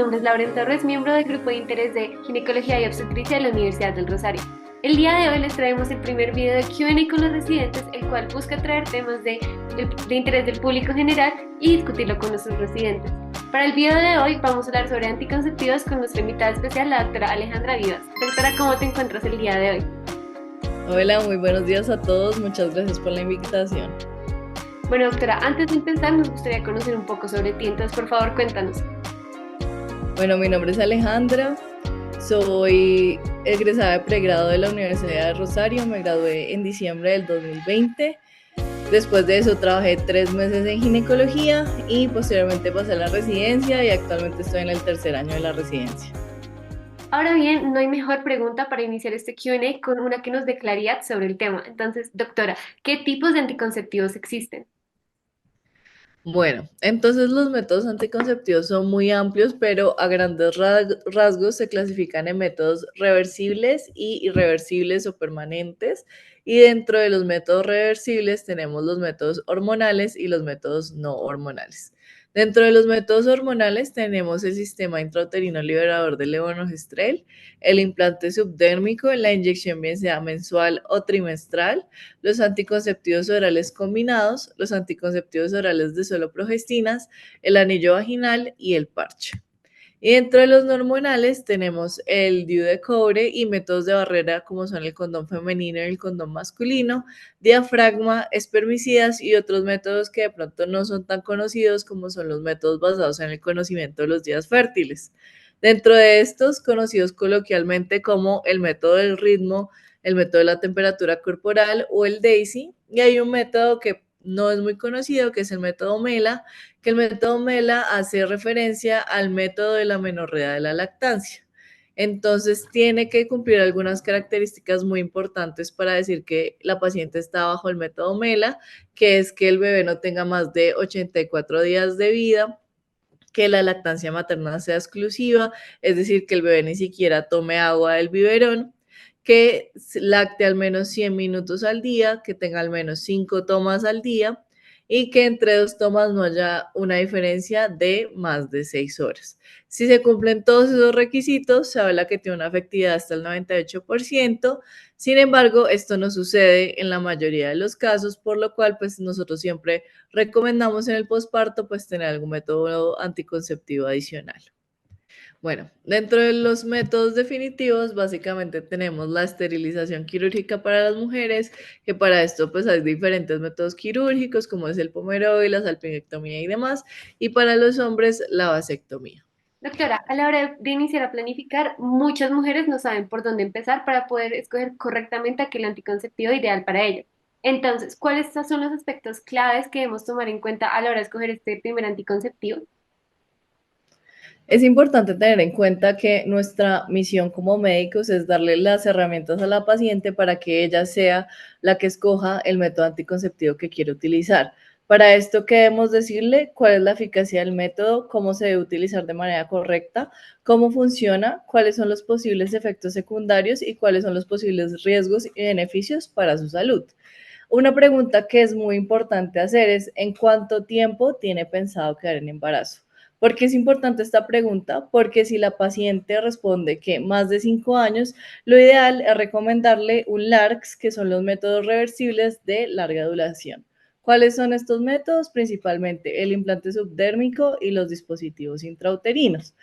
nombre es Lauren Torres, miembro del Grupo de Interés de Ginecología y Obstetricia de la Universidad del Rosario. El día de hoy les traemos el primer video de Q&A con los residentes, el cual busca traer temas de interés del público general y discutirlo con nuestros residentes. Para el video de hoy vamos a hablar sobre anticonceptivos con nuestra invitada especial, la doctora Alejandra Vivas. Doctora, ¿cómo te encuentras el día de hoy? Hola, muy buenos días a todos. Muchas gracias por la invitación. Bueno, doctora, antes de empezar nos gustaría conocer un poco sobre ti, entonces por favor cuéntanos. Bueno, mi nombre es Alejandra. Soy egresada de pregrado de la Universidad de Rosario. Me gradué en diciembre del 2020. Después de eso trabajé 3 meses en ginecología y posteriormente pasé a la residencia y actualmente estoy en el tercer año de la residencia. Ahora bien, no hay mejor pregunta para iniciar este Q&A con una que nos dé claridad sobre el tema. Entonces, doctora, ¿qué tipos de anticonceptivos existen? Bueno, entonces los métodos anticonceptivos son muy amplios, pero a grandes rasgos se clasifican en métodos reversibles y irreversibles o permanentes. Y dentro de los métodos reversibles tenemos los métodos hormonales y los métodos no hormonales. Dentro de los métodos hormonales tenemos el sistema intrauterino liberador de levonorgestrel, el implante subdérmico, la inyección bien sea mensual o trimestral, los anticonceptivos orales combinados, los anticonceptivos orales de solo progestinas, el anillo vaginal y el parche. Y dentro de los no hormonales tenemos el DIU de cobre y métodos de barrera como son el condón femenino y el condón masculino, diafragma, espermicidas y otros métodos que de pronto no son tan conocidos como son los métodos basados en el conocimiento de los días fértiles. Dentro de estos, conocidos coloquialmente como el método del ritmo, el método de la temperatura corporal o el DAISY, y hay un método que no es muy conocido, que es el método MELA, que el método MELA hace referencia al método de la menorrea de la lactancia. Entonces, tiene que cumplir algunas características muy importantes para decir que la paciente está bajo el método MELA, que es que el bebé no tenga más de 84 días de vida, que la lactancia materna sea exclusiva, es decir, que el bebé ni siquiera tome agua del biberón, que lacte al menos 100 minutos al día, que tenga al menos 5 tomas al día y que entre 2 tomas no haya una diferencia de más de 6 horas. Si se cumplen todos esos requisitos, se habla que tiene una efectividad hasta el 98%. Sin embargo, esto no sucede en la mayoría de los casos, por lo cual pues nosotros siempre recomendamos en el posparto pues tener algún método anticonceptivo adicional. Bueno, dentro de los métodos definitivos, básicamente tenemos la esterilización quirúrgica para las mujeres, que para esto pues hay diferentes métodos quirúrgicos, como es el Pomeroy, la salpingectomía y demás, y para los hombres la vasectomía. Doctora, a la hora de iniciar a planificar, muchas mujeres no saben por dónde empezar para poder escoger correctamente aquel anticonceptivo ideal para ello. Entonces, ¿cuáles son los aspectos claves que debemos tomar en cuenta a la hora de escoger este primer anticonceptivo? Es importante tener en cuenta que nuestra misión como médicos es darle las herramientas a la paciente para que ella sea la que escoja el método anticonceptivo que quiere utilizar. Para esto, ¿qué debemos decirle? ¿Cuál es la eficacia del método? ¿Cómo se debe utilizar de manera correcta? ¿Cómo funciona? ¿Cuáles son los posibles efectos secundarios? ¿Y cuáles son los posibles riesgos y beneficios para su salud? Una pregunta que es muy importante hacer es, ¿en cuánto tiempo tiene pensado quedar en embarazo? ¿Por qué es importante esta pregunta? Porque si la paciente responde que más de 5 años, lo ideal es recomendarle un LARCS, que son los métodos reversibles de larga duración. ¿Cuáles son estos métodos? Principalmente el implante subdérmico y los dispositivos intrauterinos.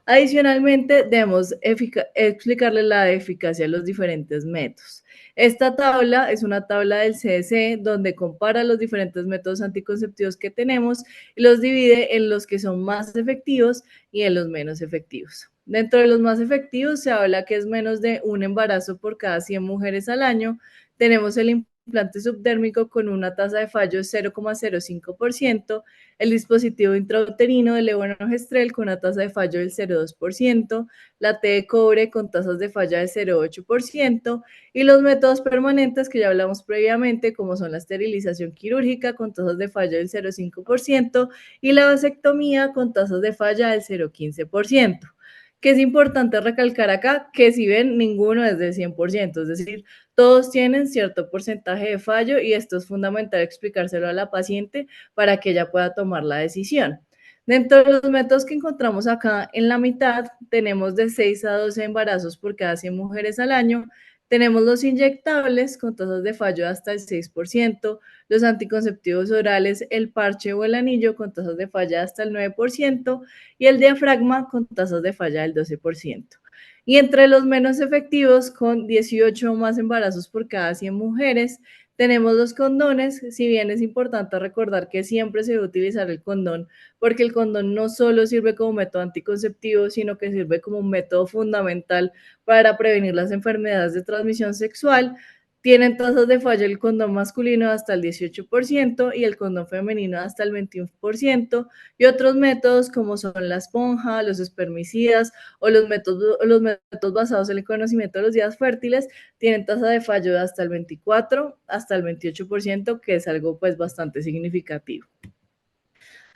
Adicionalmente, debemos explicarle la eficacia de los diferentes métodos. Esta tabla es una tabla del CDC donde compara los diferentes métodos anticonceptivos que tenemos y los divide en los que son más efectivos y en los menos efectivos. Dentro de los más efectivos se habla que es menos de un embarazo por cada 100 mujeres al año. Tenemos el implante subdérmico con una tasa de fallo de 0,05%, el dispositivo intrauterino de levonorgestrel con una tasa de fallo del 0,2%, la T de cobre con tasas de falla del 0,8% y los métodos permanentes que ya hablamos previamente, como son la esterilización quirúrgica con tasas de falla del 0,5% y la vasectomía con tasas de falla del 0,15%. Que es importante recalcar acá que si ven, ninguno es del 100%, es decir, todos tienen cierto porcentaje de fallo y esto es fundamental explicárselo a la paciente para que ella pueda tomar la decisión. Dentro de los métodos que encontramos acá en la mitad, tenemos de 6 a 12 embarazos por cada 100 mujeres al año. Tenemos los inyectables con tasas de fallo hasta el 6%, los anticonceptivos orales, el parche o el anillo con tasas de falla hasta el 9% y el diafragma con tasas de falla del 12%. Y entre los menos efectivos, con 18 o más embarazos por cada 100 mujeres, tenemos los condones. Si bien es importante recordar que siempre se debe utilizar el condón, porque el condón no solo sirve como método anticonceptivo, sino que sirve como un método fundamental para prevenir las enfermedades de transmisión sexual. Tienen tasas de fallo el condón masculino hasta el 18% y el condón femenino hasta el 21%, y otros métodos como son la esponja, los espermicidas o los métodos basados en el conocimiento de los días fértiles tienen tasa de fallo de hasta el 24 hasta el 28%, que es algo pues bastante significativo.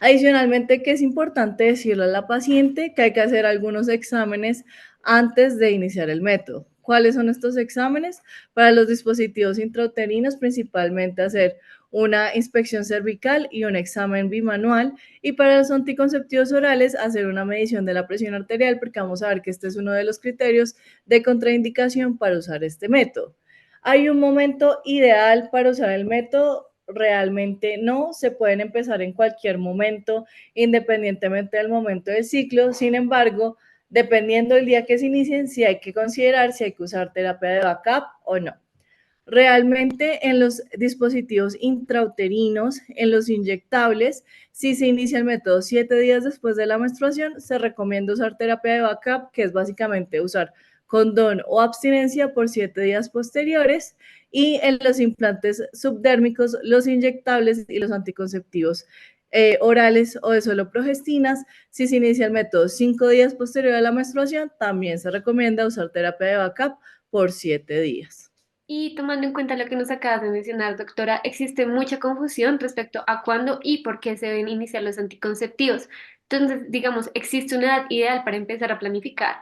Adicionalmente, que es importante decirle a la paciente que hay que hacer algunos exámenes antes de iniciar el método. ¿Cuáles son estos exámenes? Para los dispositivos intrauterinos, principalmente hacer una inspección cervical y un examen bimanual, y para los anticonceptivos orales hacer una medición de la presión arterial, porque vamos a ver que este es uno de los criterios de contraindicación para usar este método. ¿Hay un momento ideal para usar el método? Realmente no, se pueden empezar en cualquier momento, independientemente del momento del ciclo. Sin embargo, dependiendo del día que se inicien, si hay que considerar si hay que usar terapia de backup o no. Realmente en los dispositivos intrauterinos, en los inyectables, si se inicia el método 7 días después de la menstruación, se recomienda usar terapia de backup, que es básicamente usar condón o abstinencia por 7 días posteriores. Y en los implantes subdérmicos, los inyectables y los anticonceptivos orales o de solo progestinas, si se inicia el método 5 días posterior a la menstruación, también se recomienda usar terapia de backup por 7 días. Y tomando en cuenta lo que nos acabas de mencionar, doctora, existe mucha confusión respecto a cuándo y por qué se deben iniciar los anticonceptivos. Entonces, digamos, ¿existe una edad ideal para empezar a planificar?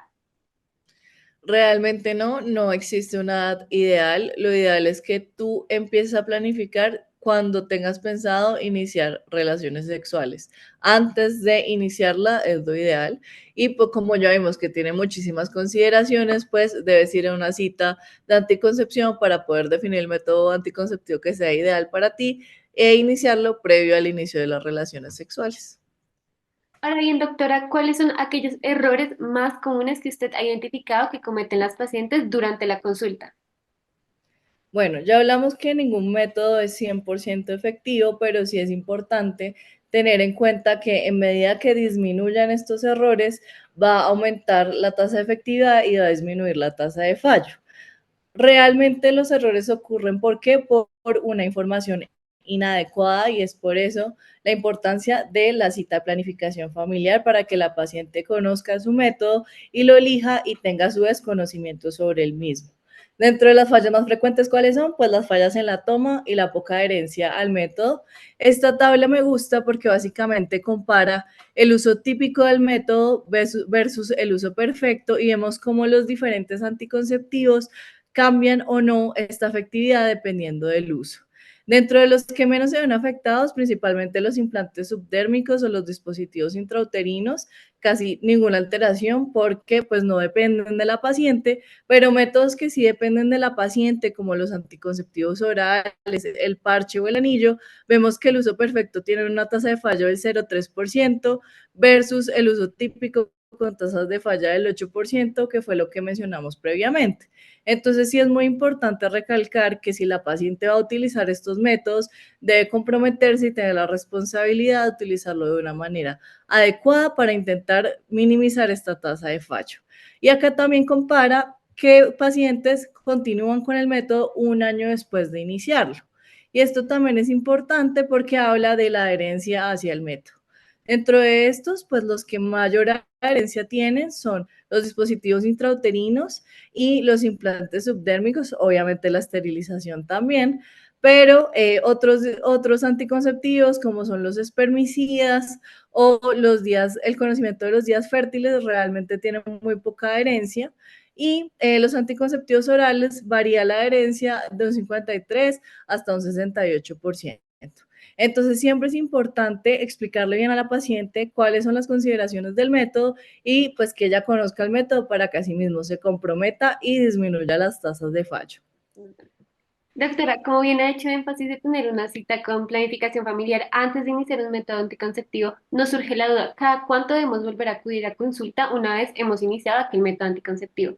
Realmente no, no existe una edad ideal. Lo ideal es que tú empieces a planificar cuando tengas pensado iniciar relaciones sexuales. Antes de iniciarla es lo ideal. Y pues como ya vimos que tiene muchísimas consideraciones, pues debes ir a una cita de anticoncepción para poder definir el método anticonceptivo que sea ideal para ti e iniciarlo previo al inicio de las relaciones sexuales. Ahora bien, doctora, ¿cuáles son aquellos errores más comunes que usted ha identificado que cometen las pacientes durante la consulta? Bueno, ya hablamos que ningún método es 100% efectivo, pero sí es importante tener en cuenta que en medida que disminuyan estos errores, va a aumentar la tasa de efectividad y va a disminuir la tasa de fallo. Realmente los errores ocurren ¿por qué? Por una información inadecuada, y es por eso la importancia de la cita de planificación familiar para que la paciente conozca su método y lo elija y tenga su desconocimiento sobre el mismo. Dentro de las fallas más frecuentes, ¿cuáles son? Pues las fallas en la toma y la poca adherencia al método. Esta tabla me gusta porque básicamente compara el uso típico del método versus el uso perfecto, y vemos cómo los diferentes anticonceptivos cambian o no esta efectividad dependiendo del uso. Dentro de los que menos se ven afectados, principalmente los implantes subdérmicos o los dispositivos intrauterinos, casi ninguna alteración porque pues no dependen de la paciente, pero métodos que sí dependen de la paciente, como los anticonceptivos orales, el parche o el anillo, vemos que el uso perfecto tiene una tasa de fallo del 0,3% versus el uso típico con tasas de falla del 8%, que fue lo que mencionamos previamente. Entonces, sí es muy importante recalcar que si la paciente va a utilizar estos métodos, debe comprometerse y tener la responsabilidad de utilizarlo de una manera adecuada para intentar minimizar esta tasa de fallo. Y acá también compara qué pacientes continúan con el método un año después de iniciarlo. Y esto también es importante porque habla de la adherencia hacia el método. Dentro de estos, pues los que mayor adherencia tienen son los dispositivos intrauterinos y los implantes subdérmicos, obviamente la esterilización también, pero otros anticonceptivos como son los espermicidas o el conocimiento de los días fértiles realmente tienen muy poca adherencia. Y los anticonceptivos orales varía la adherencia de un 53 hasta un 68%. Entonces, siempre es importante explicarle bien a la paciente cuáles son las consideraciones del método y pues que ella conozca el método para que así mismo se comprometa y disminuya las tasas de fallo. Doctora, como bien ha hecho énfasis de tener una cita con planificación familiar antes de iniciar un método anticonceptivo, nos surge la duda, ¿cada cuánto debemos volver a acudir a consulta una vez hemos iniciado aquel método anticonceptivo?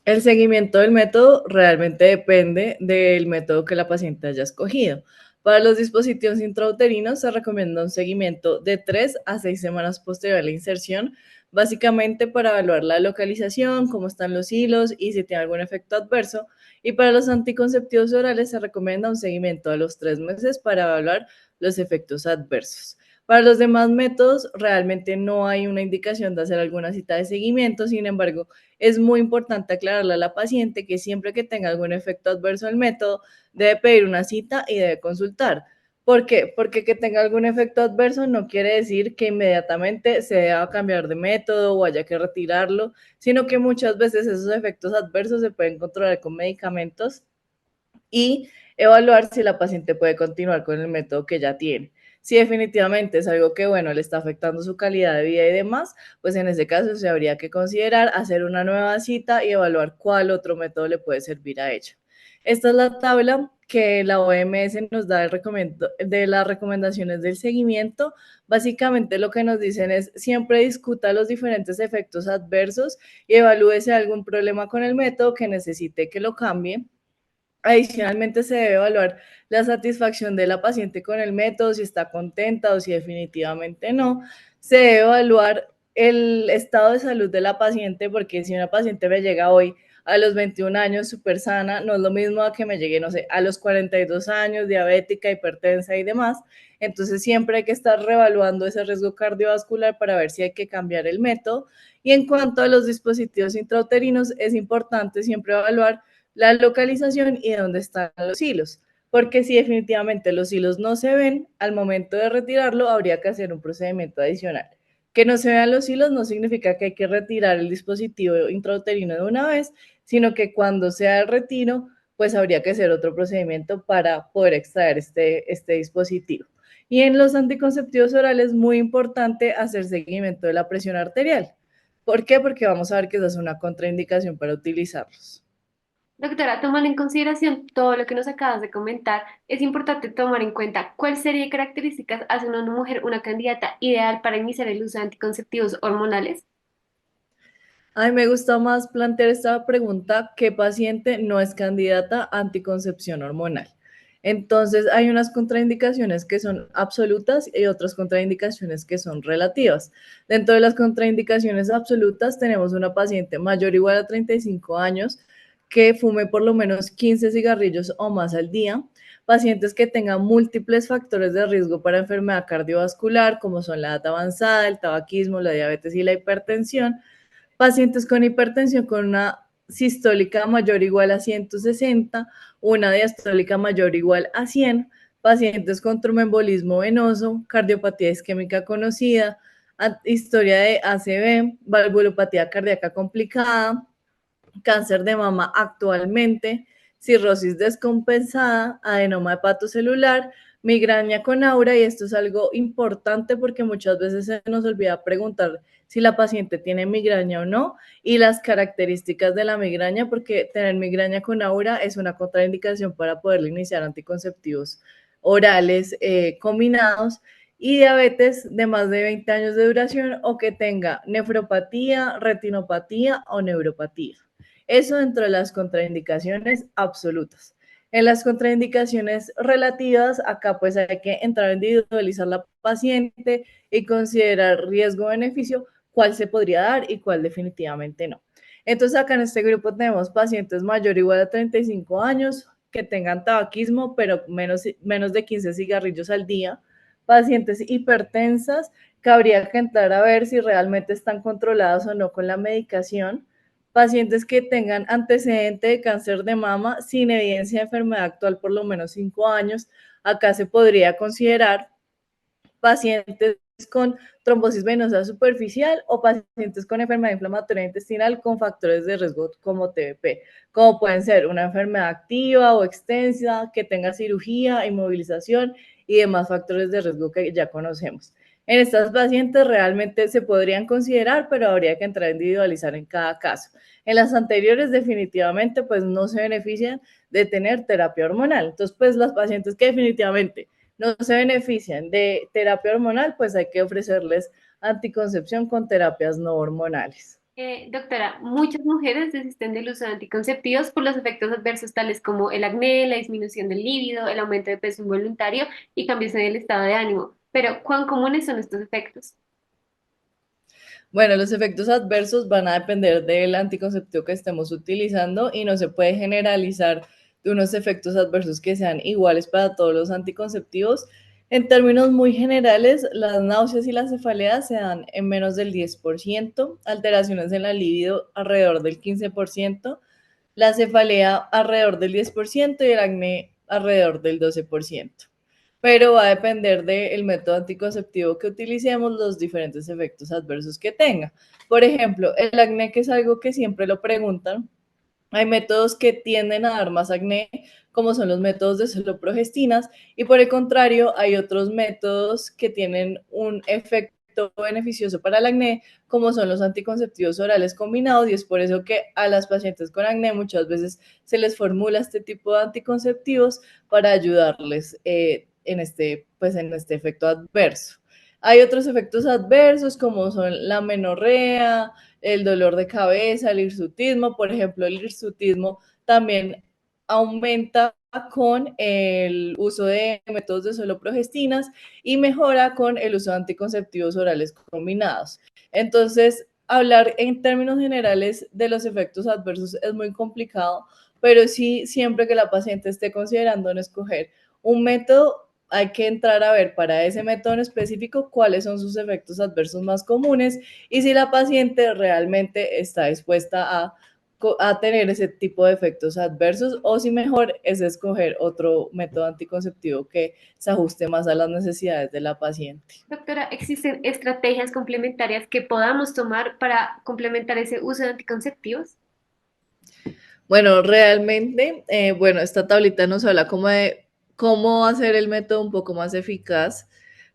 El seguimiento del método realmente depende del método que la paciente haya escogido. Para los dispositivos intrauterinos se recomienda un seguimiento de 3 a 6 semanas posterior a la inserción, básicamente para evaluar la localización, cómo están los hilos y si tiene algún efecto adverso. Y para los anticonceptivos orales se recomienda un seguimiento a los 3 meses para evaluar los efectos adversos. Para los demás métodos, realmente no hay una indicación de hacer alguna cita de seguimiento, sin embargo, es muy importante aclararle a la paciente que siempre que tenga algún efecto adverso al método, debe pedir una cita y debe consultar. ¿Por qué? Porque que tenga algún efecto adverso no quiere decir que inmediatamente se deba cambiar de método o haya que retirarlo, sino que muchas veces esos efectos adversos se pueden controlar con medicamentos y evaluar si la paciente puede continuar con el método que ya tiene. Si definitivamente es algo que, bueno, le está afectando su calidad de vida y demás, pues en ese caso se habría que considerar hacer una nueva cita y evaluar cuál otro método le puede servir a ella. Esta es la tabla que la OMS nos da de las recomendaciones del seguimiento. Básicamente lo que nos dicen es siempre discuta los diferentes efectos adversos y evalúe si hay algún problema con el método que necesite que lo cambie. Adicionalmente, se debe evaluar la satisfacción de la paciente con el método, si está contenta o si definitivamente no. Se debe evaluar el estado de salud de la paciente, porque si una paciente me llega hoy a los 21 años súper sana, no es lo mismo a que me llegue, no sé, a los 42 años, diabética, hipertensa y demás. Entonces, siempre hay que estar reevaluando ese riesgo cardiovascular para ver si hay que cambiar el método. Y en cuanto a los dispositivos intrauterinos, es importante siempre evaluar la localización y dónde están los hilos, porque si definitivamente los hilos no se ven, al momento de retirarlo habría que hacer un procedimiento adicional. Que no se vean los hilos no significa que hay que retirar el dispositivo intrauterino de una vez, sino que cuando sea el retiro, pues habría que hacer otro procedimiento para poder extraer este dispositivo. Y en los anticonceptivos orales es muy importante hacer seguimiento de la presión arterial. ¿Por qué? Porque vamos a ver que esa es una contraindicación para utilizarlos. Doctora, tomando en consideración todo lo que nos acabas de comentar, es importante tomar en cuenta cuál serie de características hacen a una mujer una candidata ideal para iniciar el uso de anticonceptivos hormonales. A mí me gusta más plantear esta pregunta: ¿qué paciente no es candidata a anticoncepción hormonal? Entonces, hay unas contraindicaciones que son absolutas y otras contraindicaciones que son relativas. Dentro de las contraindicaciones absolutas tenemos una paciente mayor o igual a 35 años que fume por lo menos 15 cigarrillos o más al día, pacientes que tengan múltiples factores de riesgo para enfermedad cardiovascular, como son la edad avanzada, el tabaquismo, la diabetes y la hipertensión, pacientes con hipertensión con una sistólica mayor o igual a 160, una diastólica mayor o igual a 100, pacientes con tromboembolismo venoso, cardiopatía isquémica conocida, historia de ACV, valvulopatía cardíaca complicada, cáncer de mama actualmente, cirrosis descompensada, adenoma hepatocelular, migraña con aura, y esto es algo importante porque muchas veces se nos olvida preguntar si la paciente tiene migraña o no y las características de la migraña, porque tener migraña con aura es una contraindicación para poder iniciar anticonceptivos orales combinados, y diabetes de más de 20 años de duración o que tenga nefropatía, retinopatía o neuropatía. Eso dentro de las contraindicaciones absolutas. En las contraindicaciones relativas, acá pues hay que entrar a individualizar la paciente y considerar riesgo-beneficio, cuál se podría dar y cuál definitivamente no. Entonces acá en este grupo tenemos pacientes mayor o igual a 35 años que tengan tabaquismo, pero menos de 15 cigarrillos al día, pacientes hipertensas que habría que entrar a ver si realmente están controladas o no con la medicación, pacientes que tengan antecedente de cáncer de mama sin evidencia de enfermedad actual por lo menos 5 años. Acá se podría considerar pacientes con trombosis venosa superficial o pacientes con enfermedad inflamatoria intestinal con factores de riesgo como TBP, como pueden ser una enfermedad activa o extensa, que tenga cirugía, inmovilización y demás factores de riesgo que ya conocemos. En estas pacientes realmente se podrían considerar, pero habría que entrar a individualizar en cada caso. En las anteriores definitivamente pues no se benefician de tener terapia hormonal. Entonces pues las pacientes que definitivamente no se benefician de terapia hormonal, pues hay que ofrecerles anticoncepción con terapias no hormonales. Doctora, muchas mujeres desisten del uso de anticonceptivos por los efectos adversos tales como el acné, la disminución del líbido, el aumento de peso involuntario y cambios en el estado de ánimo. Pero, ¿cuán comunes son estos efectos? Bueno, los efectos adversos van a depender del anticonceptivo que estemos utilizando y no se puede generalizar de unos efectos adversos que sean iguales para todos los anticonceptivos. En términos muy generales, las náuseas y las cefaleas se dan en menos del 10%, alteraciones en la libido alrededor del 15%, la cefalea alrededor del 10% y el acné alrededor del 12%. Pero va a depender del método anticonceptivo que utilicemos, los diferentes efectos adversos que tenga. Por ejemplo, el acné, que es algo que siempre lo preguntan, hay métodos que tienden a dar más acné, como son los métodos de celoprodgestinas, y por el contrario, hay otros métodos que tienen un efecto beneficioso para el acné, como son los anticonceptivos orales combinados, y es por eso que a las pacientes con acné muchas veces se les formula este tipo de anticonceptivos para ayudarles en este efecto adverso. Hay otros efectos adversos como son la menorrea, el dolor de cabeza, el hirsutismo. Por ejemplo, el hirsutismo también aumenta con el uso de métodos de solo progestinas y mejora con el uso de anticonceptivos orales combinados. Entonces, hablar en términos generales de los efectos adversos es muy complicado, pero sí, siempre que la paciente esté considerando en escoger un método, hay que entrar a ver para ese método en específico cuáles son sus efectos adversos más comunes y si la paciente realmente está dispuesta a tener ese tipo de efectos adversos o si mejor es escoger otro método anticonceptivo que se ajuste más a las necesidades de la paciente. Doctora, ¿existen estrategias complementarias que podamos tomar para complementar ese uso de anticonceptivos? Bueno, realmente, bueno, esta tablita nos habla como de cómo hacer el método un poco más eficaz,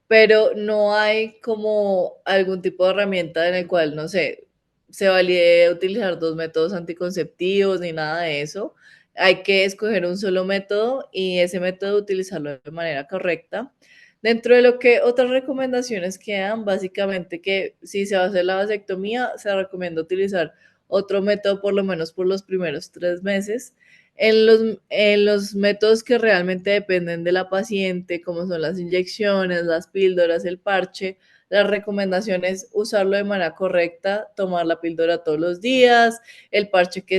pero no hay como algún tipo de herramienta en el cual, no sé, se valide utilizar dos métodos anticonceptivos ni nada de eso. Hay que escoger un solo método y ese método utilizarlo de manera correcta. Dentro de lo que otras recomendaciones quedan, básicamente que si se va a hacer la vasectomía, se recomienda utilizar otro método por lo menos por los primeros 3 meses. En los métodos que realmente dependen de la paciente, como son las inyecciones, las píldoras, el parche, la recomendación es usarlo de manera correcta, tomar la píldora todos los días, el parche que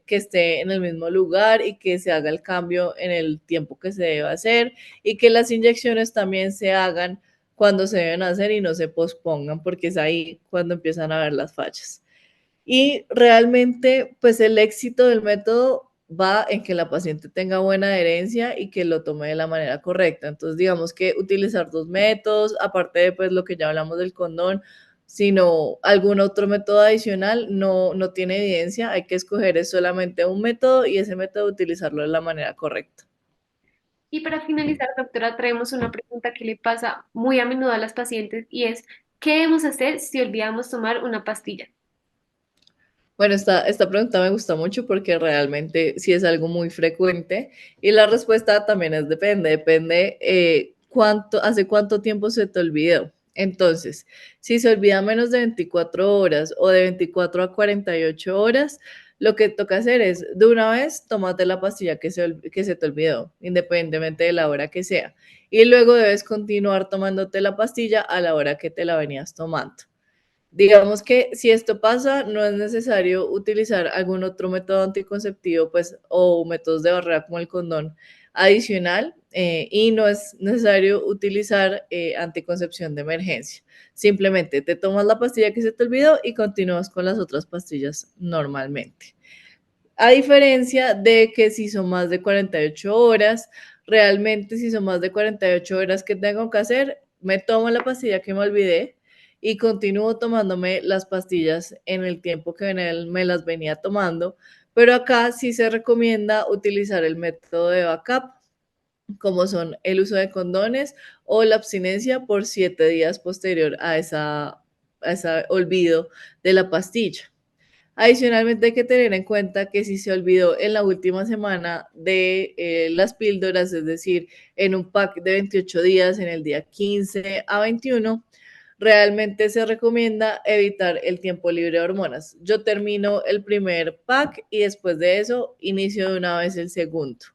esté en el mismo lugar y que se haga el cambio en el tiempo que se debe hacer y que las inyecciones también se hagan cuando se deben hacer y no se pospongan, porque es ahí cuando empiezan a ver las fallas. Y realmente, pues el éxito del método va en que la paciente tenga buena adherencia y que lo tome de la manera correcta. Entonces, digamos que utilizar dos métodos, aparte de pues lo que ya hablamos del condón, sino algún otro método adicional, no tiene evidencia. Hay que escoger es solamente un método y ese método utilizarlo de la manera correcta. Y para finalizar, doctora, traemos una pregunta que le pasa muy a menudo a las pacientes y es, ¿qué debemos hacer si olvidamos tomar una pastilla? Bueno, esta pregunta me gusta mucho porque realmente sí es algo muy frecuente y la respuesta también es depende hace cuánto tiempo se te olvidó. Entonces, si se olvida menos de 24 horas o de 24 a 48 horas, lo que toca hacer es, de una vez, tómate la pastilla que se te olvidó, independientemente de la hora que sea. Y luego debes continuar tomándote la pastilla a la hora que te la venías tomando. Digamos que si esto pasa, no es necesario utilizar algún otro método anticonceptivo, pues, o métodos de barrera como el condón adicional, y no es necesario utilizar anticoncepción de emergencia. Simplemente te tomas la pastilla que se te olvidó y continúas con las otras pastillas normalmente. A diferencia de que si son más de 48 horas, realmente si son más de 48 horas que tengo que hacer, me tomo la pastilla que me olvidé y continúo tomándome las pastillas en el tiempo que me las venía tomando, pero acá sí se recomienda utilizar el método de backup, como son el uso de condones o la abstinencia por 7 días posterior a ese olvido de la pastilla. Adicionalmente hay que tener en cuenta que si se olvidó en la última semana de las píldoras, es decir, en un pack de 28 días, en el día 15 a 21, realmente se recomienda evitar el tiempo libre de hormonas. Yo termino el primer pack y después de eso inicio de una vez el segundo.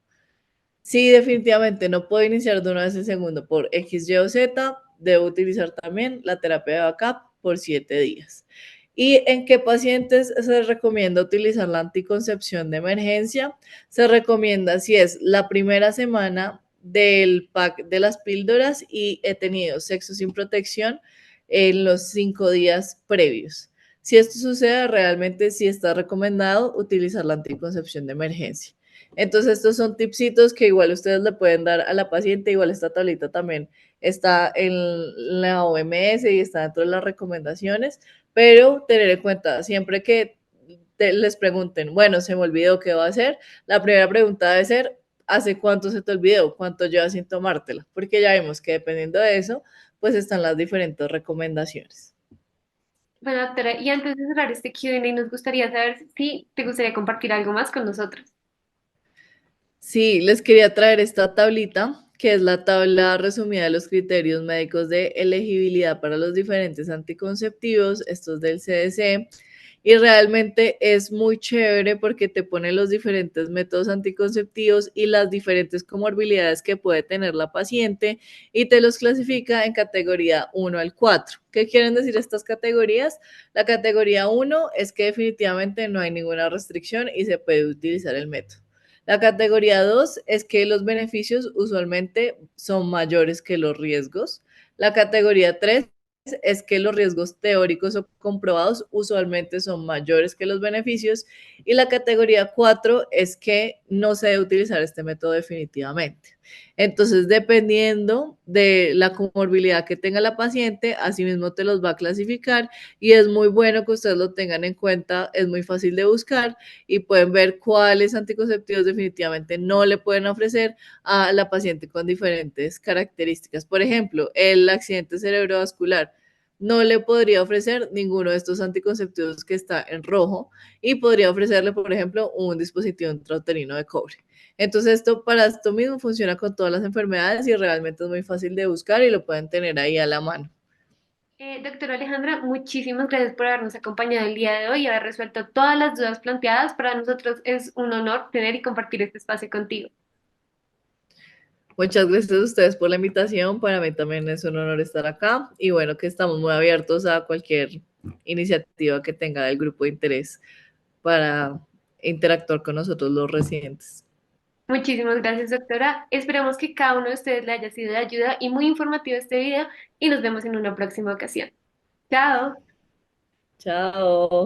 Sí, definitivamente no puedo iniciar de una vez el segundo por X, Y o Z. Debo utilizar también la terapia de backup por 7 días. ¿Y en qué pacientes se recomienda utilizar la anticoncepción de emergencia? Se recomienda si es la primera semana del pack de las píldoras y he tenido sexo sin protección en los 5 días previos. Si esto sucede, realmente sí está recomendado utilizar la anticoncepción de emergencia. Entonces, estos son tipsitos que igual ustedes le pueden dar a la paciente. Igual esta tablita también está en la OMS y está dentro de las recomendaciones, pero tener en cuenta siempre que les pregunten, bueno, se me olvidó qué va a hacer, la primera pregunta debe ser, ¿hace cuánto se te olvidó? ¿Cuánto llevas sin tomártela? Porque ya vemos que dependiendo de eso, pues están las diferentes recomendaciones. Bueno, doctora, y antes de cerrar este Q&A, nos gustaría saber si te gustaría compartir algo más con nosotros. Sí, les quería traer esta tablita, que es la tabla resumida de los criterios médicos de elegibilidad para los diferentes anticonceptivos, estos del CDC, y realmente es muy chévere porque te pone los diferentes métodos anticonceptivos y las diferentes comorbilidades que puede tener la paciente y te los clasifica en categoría 1 al 4. ¿Qué quieren decir estas categorías? La categoría 1 es que definitivamente no hay ninguna restricción y se puede utilizar el método. La categoría 2 es que los beneficios usualmente son mayores que los riesgos. La categoría 3 es que los riesgos teóricos o comprobados usualmente son mayores que los beneficios. Y la categoría 4 es que no se debe utilizar este método definitivamente. Entonces, dependiendo de la comorbilidad que tenga la paciente, asimismo te los va a clasificar y es muy bueno que ustedes lo tengan en cuenta, es muy fácil de buscar y pueden ver cuáles anticonceptivos definitivamente no le pueden ofrecer a la paciente con diferentes características. Por ejemplo, el accidente cerebrovascular no le podría ofrecer ninguno de estos anticonceptivos que está en rojo y podría ofrecerle, por ejemplo, un dispositivo intrauterino de cobre. Entonces, esto para esto mismo funciona con todas las enfermedades y realmente es muy fácil de buscar y lo pueden tener ahí a la mano. Doctora Alejandra, muchísimas gracias por habernos acompañado el día de hoy y haber resuelto todas las dudas planteadas. Para nosotros es un honor tener y compartir este espacio contigo. Muchas gracias a ustedes por la invitación. Para mí también es un honor estar acá y bueno, que estamos muy abiertos a cualquier iniciativa que tenga el grupo de interés para interactuar con nosotros los residentes. Muchísimas gracias, doctora. Esperamos que cada uno de ustedes le haya sido de ayuda y muy informativo este video y nos vemos en una próxima ocasión. Chao. Chao.